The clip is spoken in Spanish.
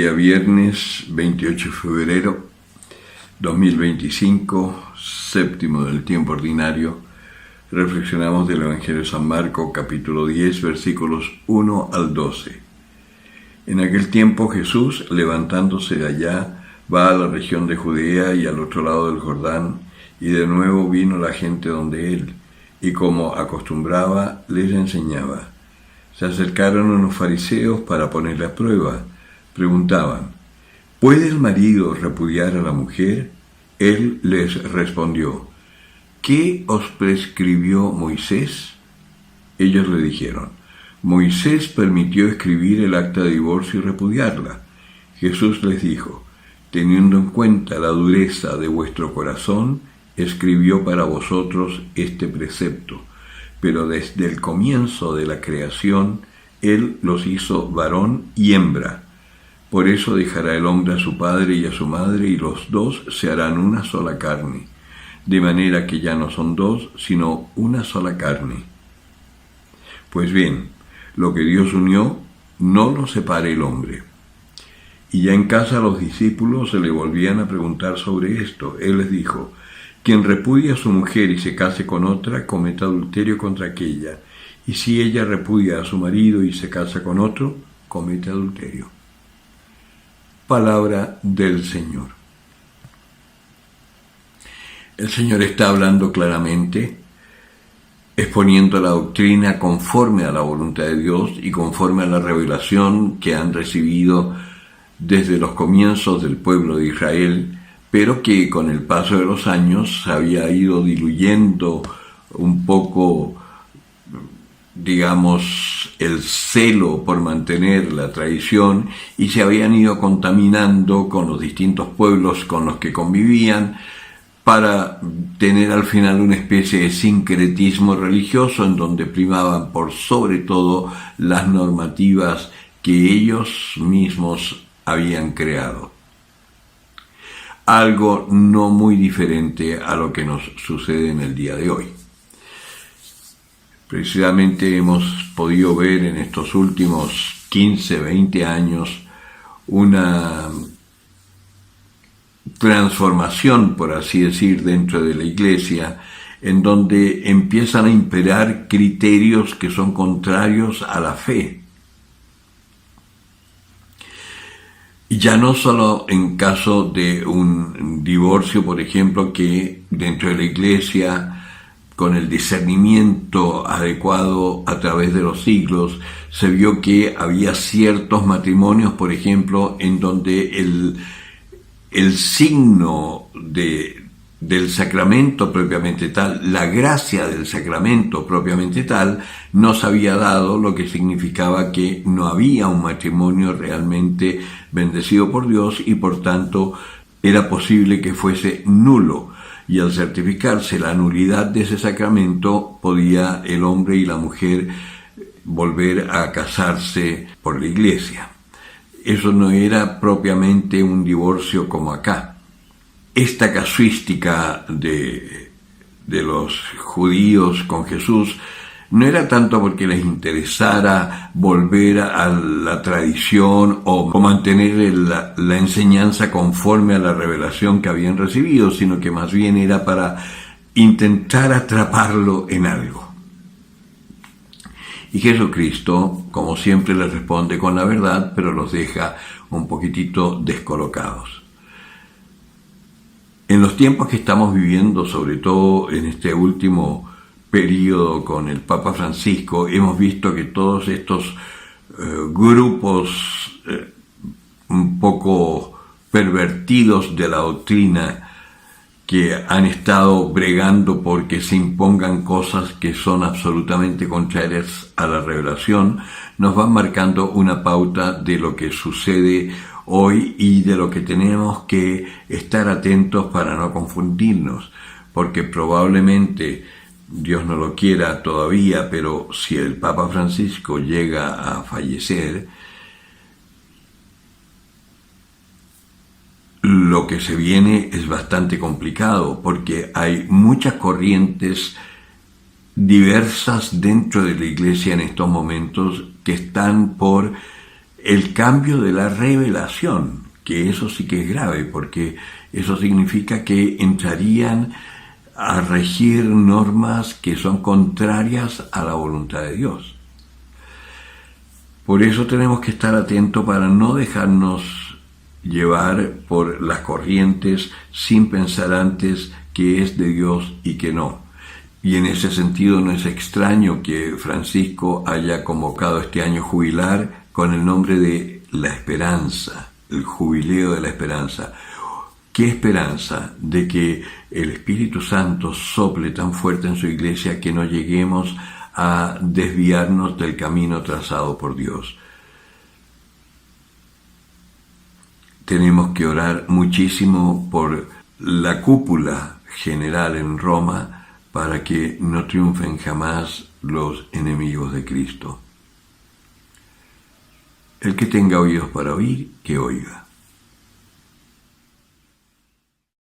Día viernes 28 de febrero 2025, séptimo del tiempo ordinario. Reflexionamos del Evangelio de San Marcos, capítulo 10, versículos 1 al 12. En aquel tiempo Jesús, levantándose de allá, va a la región de Judea y al otro lado del Jordán, y de nuevo vino la gente donde él, y como acostumbraba, les enseñaba. Se acercaron unos fariseos para ponerle a prueba. Preguntaban: ¿puede el marido repudiar a la mujer? Él les respondió: ¿qué os prescribió Moisés? Ellos le dijeron: Moisés permitió escribir el acta de divorcio y repudiarla. Jesús les dijo: teniendo en cuenta la dureza de vuestro corazón, escribió para vosotros este precepto, pero desde el comienzo de la creación, Él los hizo varón y hembra. Por eso dejará el hombre a su padre y a su madre, y los dos se harán una sola carne, de manera que ya no son dos, sino una sola carne. Pues bien, lo que Dios unió, no lo separe el hombre. Y ya en casa los discípulos se le volvían a preguntar sobre esto. Él les dijo: quien repudia a su mujer y se case con otra, comete adulterio contra aquella. Y si ella repudia a su marido y se casa con otro, comete adulterio. Palabra del Señor. El Señor está hablando claramente, exponiendo la doctrina conforme a la voluntad de Dios y conforme a la revelación que han recibido desde los comienzos del pueblo de Israel, pero que con el paso de los años se había ido diluyendo un poco, digamos, el celo por mantener la tradición, y se habían ido contaminando con los distintos pueblos con los que convivían, para tener al final una especie de sincretismo religioso en donde primaban por sobre todo las normativas que ellos mismos habían creado. Algo no muy diferente a lo que nos sucede en el día de hoy. Precisamente hemos podido ver en estos últimos 15, 20 años una transformación, por así decir, dentro de la Iglesia, en donde empiezan a imperar criterios que son contrarios a la fe. Y ya no solo en caso de un divorcio, por ejemplo, que dentro de la Iglesia, con el discernimiento adecuado a través de los siglos, se vio que había ciertos matrimonios, por ejemplo, en donde el signo del sacramento propiamente tal, la gracia del sacramento propiamente tal, no se había dado, lo que significaba que no había un matrimonio realmente bendecido por Dios y por tanto era posible que fuese nulo. Y al certificarse la nulidad de ese sacramento, podía el hombre y la mujer volver a casarse por la Iglesia. Eso no era propiamente un divorcio como acá. Esta casuística de los judíos con Jesús no era tanto porque les interesara volver a la tradición o mantener la enseñanza conforme a la revelación que habían recibido, sino que más bien era para intentar atraparlo en algo. Y Jesucristo, como siempre, les responde con la verdad, pero los deja un poquitito descolocados. En los tiempos que estamos viviendo, sobre todo en este último periodo con el Papa Francisco, hemos visto que todos estos grupos un poco pervertidos de la doctrina, que han estado bregando porque se impongan cosas que son absolutamente contrarias a la revelación, nos van marcando una pauta de lo que sucede hoy y de lo que tenemos que estar atentos para no confundirnos, porque probablemente, Dios no lo quiera todavía, pero si el Papa Francisco llega a fallecer, lo que se viene es bastante complicado, porque hay muchas corrientes diversas dentro de la Iglesia en estos momentos que están por el cambio de la revelación, que eso sí que es grave, porque eso significa que entrarían a regir normas que son contrarias a la voluntad de Dios. Por eso tenemos que estar atentos para no dejarnos llevar por las corrientes sin pensar antes que es de Dios y que no. Y en ese sentido no es extraño que Francisco haya convocado este año jubilar con el nombre de la esperanza, el jubileo de la esperanza. ¿Qué esperanza? De que el Espíritu Santo sople tan fuerte en su iglesia que no lleguemos a desviarnos del camino trazado por Dios. Tenemos que orar muchísimo por la cúpula general en Roma para que no triunfen jamás los enemigos de Cristo. El que tenga oídos para oír, que oiga.